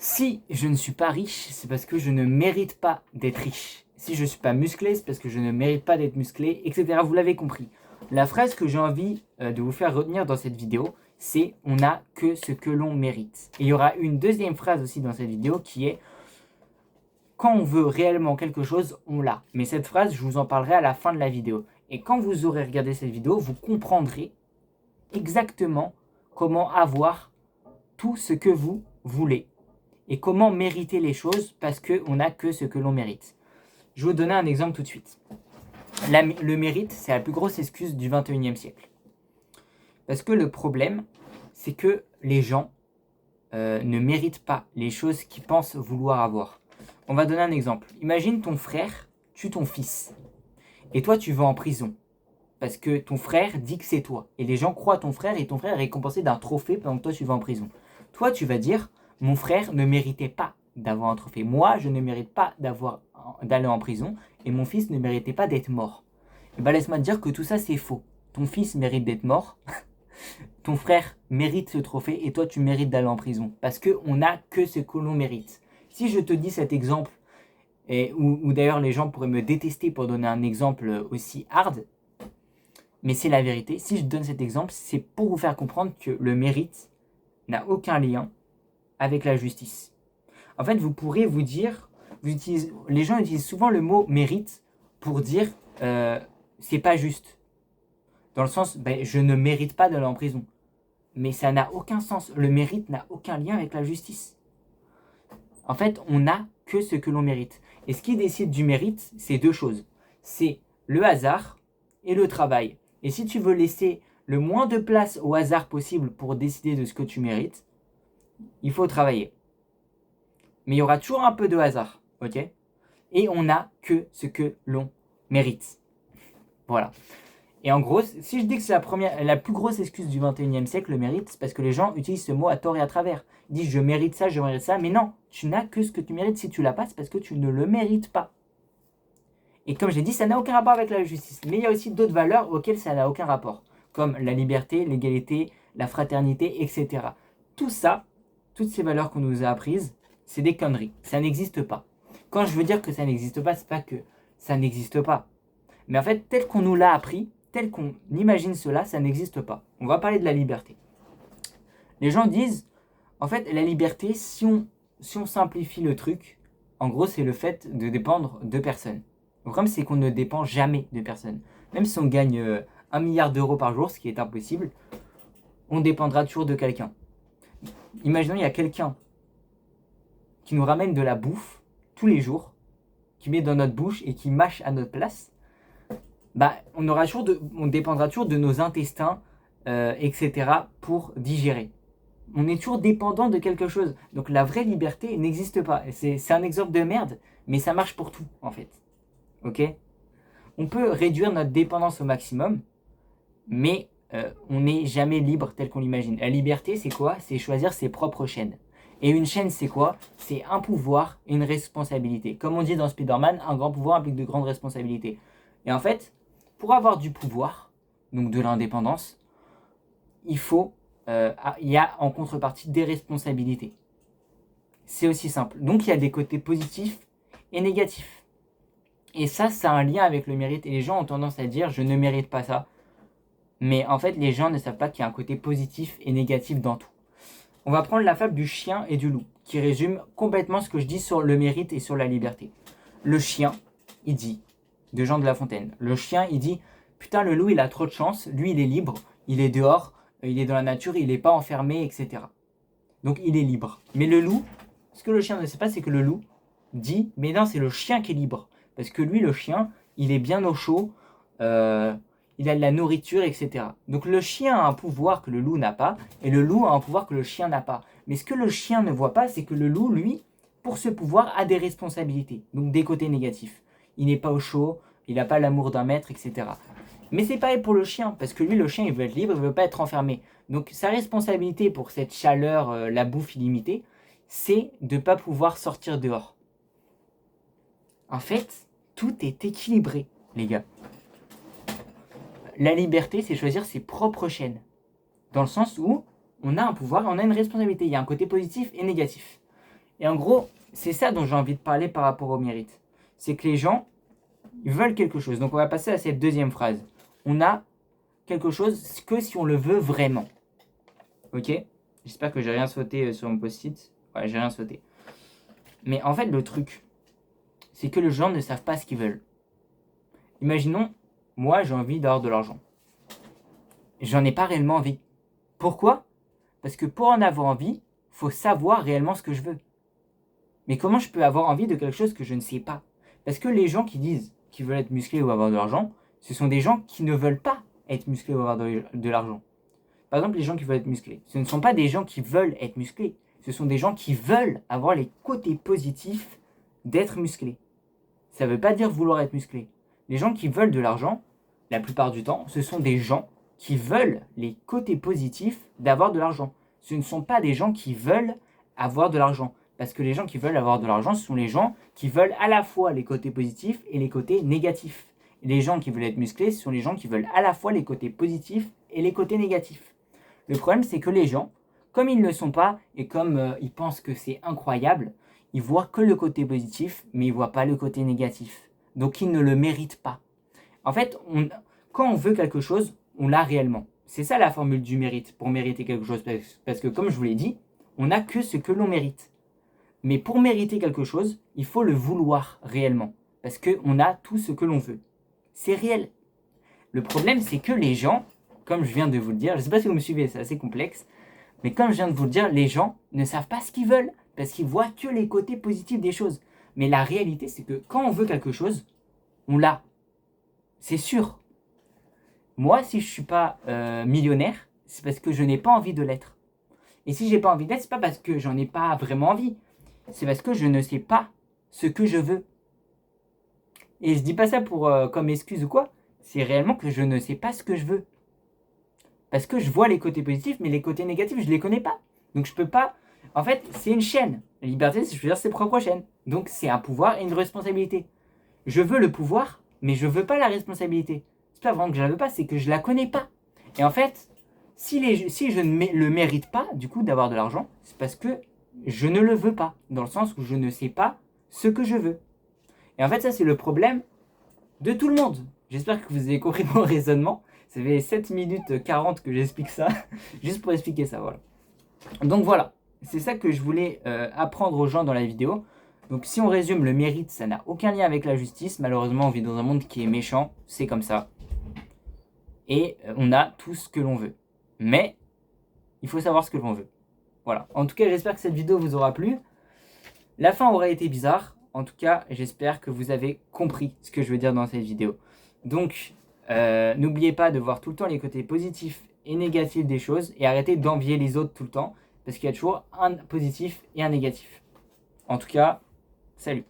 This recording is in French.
Si je ne suis pas riche, c'est parce que je ne mérite pas d'être riche. Si je ne suis pas musclé, c'est parce que je ne mérite pas d'être musclé, etc. Vous l'avez compris. La phrase que j'ai envie de vous faire retenir dans cette vidéo, c'est « on n'a que ce que l'on mérite ». Et il y aura une deuxième phrase aussi dans cette vidéo qui est « quand on veut réellement quelque chose, on l'a ». Mais cette phrase, je vous en parlerai à la fin de la vidéo. Et quand vous aurez regardé cette vidéo, vous comprendrez exactement comment avoir tout ce que vous voulez. Et comment mériter les choses parce qu'on n'a que ce que l'on mérite. Je vais vous donner un exemple tout de suite. Le mérite, c'est la plus grosse excuse du 21e siècle. Parce que le problème, c'est que les gens ne méritent pas les choses qu'ils pensent vouloir avoir. On va donner un exemple. Imagine ton frère tue ton fils. Et toi, tu vas en prison. Parce que ton frère dit que c'est toi. Et les gens croient à ton frère et ton frère est récompensé d'un trophée pendant que toi, tu vas en prison. Toi, tu vas dire, mon frère ne méritait pas d'avoir un trophée. Moi, je ne mérite pas d'aller en prison et mon fils ne méritait pas d'être mort. Et bien, laisse-moi te dire que tout ça, c'est faux. Ton fils mérite d'être mort, ton frère mérite ce trophée et toi, tu mérites d'aller en prison. Parce qu'on n'a que ce que l'on mérite. Si je te dis cet exemple, où d'ailleurs les gens pourraient me détester pour donner un exemple aussi hard, mais c'est la vérité. Si je donne cet exemple, c'est pour vous faire comprendre que le mérite n'a aucun lien avec la justice. En fait, vous pourrez vous dire, les gens utilisent souvent le mot mérite pour dire c'est pas juste. Dans le sens, je ne mérite pas d'aller en prison. Mais ça n'a aucun sens. Le mérite n'a aucun lien avec la justice. En fait, on n'a que ce que l'on mérite. Et ce qui décide du mérite, c'est deux choses. C'est le hasard et le travail. Et si tu veux laisser le moins de place au hasard possible pour décider de ce que tu mérites, il faut travailler. Mais il y aura toujours un peu de hasard, ok? Et on n'a que ce que l'on mérite. Voilà. Et en gros, si je dis que c'est la plus grosse excuse du 21e siècle, le mérite, c'est parce que les gens utilisent ce mot à tort et à travers. Ils disent je mérite ça, mais non, tu n'as que ce que tu mérites. Si tu l'as pas, c'est parce que tu ne le mérites pas. Et comme j'ai dit, ça n'a aucun rapport avec la justice. Mais il y a aussi d'autres valeurs auxquelles ça n'a aucun rapport, comme la liberté, l'égalité, la fraternité, etc. Tout ça, toutes ces valeurs qu'on nous a apprises, c'est des conneries. Ça n'existe pas. Quand je veux dire que ça n'existe pas, c'est pas que ça n'existe pas. Mais en fait, tel qu'on nous l'a appris, tel qu'on imagine cela, ça n'existe pas. On va parler de la liberté. Les gens disent, en fait, la liberté, si on simplifie le truc, en gros, c'est le fait de dépendre de personne. Le problème, c'est qu'on ne dépend jamais de personne. Même si on gagne 1 milliard d'euros par jour, ce qui est impossible, on dépendra toujours de quelqu'un. Imaginons, il y a quelqu'un qui nous ramène de la bouffe tous les jours, qui met dans notre bouche et qui mâche à notre place. On dépendra toujours de nos intestins, etc. pour digérer. On est toujours dépendant de quelque chose. Donc la vraie liberté n'existe pas. C'est un exemple de merde, mais ça marche pour tout, en fait. Ok ? On peut réduire notre dépendance au maximum, mais on n'est jamais libre tel qu'on l'imagine. La liberté, c'est quoi ? C'est choisir ses propres chaînes. Et une chaîne, c'est quoi ? C'est un pouvoir et une responsabilité. Comme on dit dans Spider-Man, un grand pouvoir implique de grandes responsabilités. Et en fait, pour avoir du pouvoir, donc de l'indépendance, il y a en contrepartie des responsabilités. C'est aussi simple. Donc il y a des côtés positifs et négatifs. Et ça a un lien avec le mérite. Et les gens ont tendance à dire je ne mérite pas ça. Mais en fait, les gens ne savent pas qu'il y a un côté positif et négatif dans tout. On va prendre la fable du chien et du loup, qui résume complètement ce que je dis sur le mérite et sur la liberté. Le chien, il dit, de Jean de La Fontaine, le chien, il dit putain, le loup, il a trop de chance, lui, il est libre, il est dehors, il est dans la nature, il n'est pas enfermé, etc. Donc, il est libre. Mais le loup, ce que le chien ne sait pas, c'est que le loup dit mais non, c'est le chien qui est libre. Parce que lui, le chien, il est bien au chaud, il a de la nourriture, etc. Donc le chien a un pouvoir que le loup n'a pas, et le loup a un pouvoir que le chien n'a pas. Mais ce que le chien ne voit pas, c'est que le loup, lui, pour ce pouvoir, a des responsabilités, donc des côtés négatifs. Il n'est pas au chaud, il n'a pas l'amour d'un maître, etc. Mais c'est pareil pour le chien, parce que lui, le chien, il veut être libre, il ne veut pas être enfermé. Donc sa responsabilité pour cette chaleur, la bouffe illimitée, c'est de ne pas pouvoir sortir dehors. En fait, tout est équilibré, les gars. La liberté, c'est choisir ses propres chaînes. Dans le sens où on a un pouvoir et on a une responsabilité. Il y a un côté positif et négatif. Et en gros, c'est ça dont j'ai envie de parler par rapport au mérite. C'est que les gens, ils veulent quelque chose. Donc on va passer à cette deuxième phrase. On a quelque chose que si on le veut vraiment. Ok? J'espère que j'ai rien sauté sur mon post-it. Ouais, j'ai rien sauté. Mais en fait, le truc, c'est que les gens ne savent pas ce qu'ils veulent. Imaginons, moi j'ai envie d'avoir de l'argent. J'en ai pas réellement envie. Pourquoi? Parce que pour en avoir envie, faut savoir réellement ce que je veux. Mais comment je peux avoir envie de quelque chose que je ne sais pas? Parce que les gens qui disent qu'ils veulent être musclés ou avoir de l'argent, ce sont des gens qui ne veulent pas être musclés ou avoir de l'argent. Par exemple, les gens qui veulent être musclés, ce ne sont pas des gens qui veulent être musclés. Ce sont des gens qui veulent avoir les côtés positifs d'être musclés. Ça ne veut pas dire vouloir être musclé. Les gens qui veulent de l'argent, la plupart du temps, ce sont des gens qui veulent les côtés positifs d'avoir de l'argent. Ce ne sont pas des gens qui veulent avoir de l'argent. Parce que les gens qui veulent avoir de l'argent, ce sont les gens qui veulent à la fois les côtés positifs et les côtés négatifs. Et les gens qui veulent être musclés, ce sont les gens qui veulent à la fois les côtés positifs et les côtés négatifs. Le problème, c'est que les gens, comme ils ne le sont pas et comme ils pensent que c'est incroyable, ils voient que le côté positif, mais ils ne voient pas le côté négatif. Donc ils ne le méritent pas. En fait, quand on veut quelque chose, on l'a réellement. C'est ça la formule du mérite, pour mériter quelque chose. Parce que comme je vous l'ai dit, on n'a que ce que l'on mérite. Mais pour mériter quelque chose, il faut le vouloir réellement. Parce qu'on a tout ce que l'on veut. C'est réel. Le problème, c'est que les gens, comme je viens de vous le dire, je ne sais pas si vous me suivez, c'est assez complexe, mais comme je viens de vous le dire, les gens ne savent pas ce qu'ils veulent, parce qu'ils voient que les côtés positifs des choses. Mais la réalité, c'est que quand on veut quelque chose, on l'a. C'est sûr. Moi, si je ne suis pas millionnaire, c'est parce que je n'ai pas envie de l'être. Et si je n'ai pas envie d'être, c'est pas parce que j'en ai pas vraiment envie. C'est parce que je ne sais pas ce que je veux. Et je dis pas ça pour comme excuse ou quoi. C'est réellement que je ne sais pas ce que je veux. Parce que je vois les côtés positifs, mais les côtés négatifs, je ne les connais pas. Donc je peux pas... En fait, c'est une chaîne. La liberté, c'est choisir ses propres chaînes. Donc c'est un pouvoir et une responsabilité. Je veux le pouvoir, mais je veux pas la responsabilité. C'est pas vraiment que je la veux pas, c'est que je la connais pas. Et en fait, si je ne le mérite pas, du coup, d'avoir de l'argent, c'est parce que je ne le veux pas. Dans le sens où je ne sais pas ce que je veux. Et en fait, ça, c'est le problème de tout le monde. J'espère que vous avez compris mon raisonnement. Ça fait 7 minutes 40 que j'explique ça. Juste pour expliquer ça, voilà. Donc voilà, c'est ça que je voulais apprendre aux gens dans la vidéo. Donc si on résume, le mérite, ça n'a aucun lien avec la justice. Malheureusement, on vit dans un monde qui est méchant, c'est comme ça. Et on a tout ce que l'on veut. Mais il faut savoir ce que l'on veut. Voilà. En tout cas, j'espère que cette vidéo vous aura plu. La fin aura été bizarre. En tout cas, j'espère que vous avez compris ce que je veux dire dans cette vidéo. Donc, n'oubliez pas de voir tout le temps les côtés positifs et négatifs des choses et arrêtez d'envier les autres tout le temps parce qu'il y a toujours un positif et un négatif. En tout cas, salut.